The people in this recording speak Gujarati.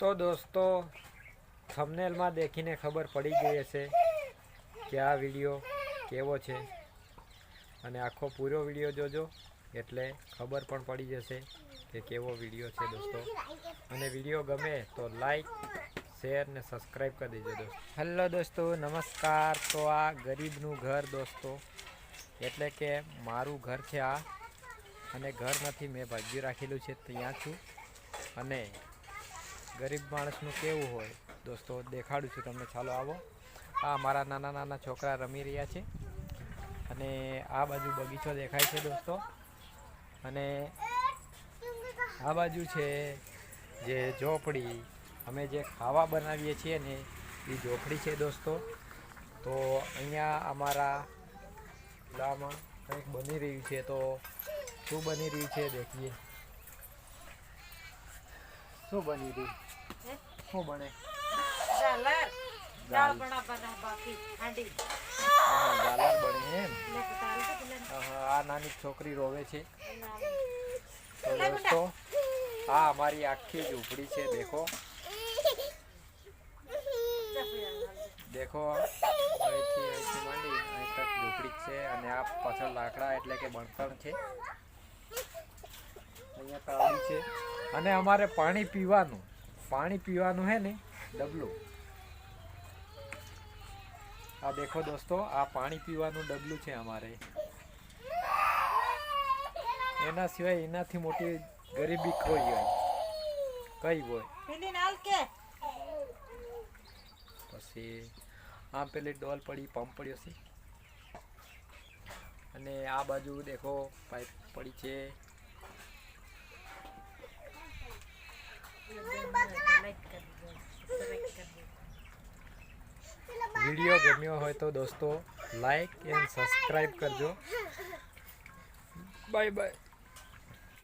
તો દોસ્તો થંબનેલમાં દેખીને ખબર પડી ગઈ હશે કે આ વિડીયો કેવો છે અને આખો પૂરો વિડીયો જોજો એટલે ખબર પણ પડી જશે કે કેવો વિડીયો છે દોસ્તો। અને વિડીયો ગમે તો લાઈક શેર ને સબસ્ક્રાઈબ કરી દેજો દોસ્તો। હેલો દોસ્તો નમસ્કાર। તો આ ગરીબનું ઘર દોસ્તો એટલે કે મારું ઘર છે આ, અને ઘર નથી મેં ભાગ્યું રાખેલું છે ત્યાં છું। અને ગરીબ માણસનું કેવું હોય દોસ્તો દેખાડું છું તમને, ચાલો આવો। આ મારા નાના નાના છોકરા રમી રહ્યા છે અને આ બાજુ બગીચો દેખાય છે દોસ્તો, અને આ બાજુ છે જે ઝોપડી અમે જે ખાવા બનાવીએ છીએ ને એ ઝોપડી છે દોસ્તો। તો અહીંયા અમારા ચૂલામાં કંઈક બની રહ્યું છે, તો શું બની રહ્યું છે દેખીએ। શું બની રહ્યું? શું બને? ગાલર બને એમ? આ નાની છોકરી રોવે છે। તો દોસ્તો આ અમારી આખી ઝૂંપડી છે, દેખો દેખો અહીંથી માંડી અહીં તક ઝૂંપડી છે। અને આ પાછળ લાકડા એટલે કે બણતણ છે, અહીંયા તાળી છે। અને અમારે પાણી પીવાનું હે ને ડબલું, આ દેખો દોસ્તો આ પાણી પીવાનું ડબલું છે અમારે। એના સિવાય એનાથી મોટી ગરીબી કઈ હોય। પછી આમ પેલી ડોલ પડી, પંપ પડ્યો છે, અને આ બાજુ દેખો પાઇપ પડી છે। વિડીયો ગમ્યો હોય તો દોસ્તો લાઈક એન્ડ સબસ્ક્રાઈબ કરજો। Bye bye.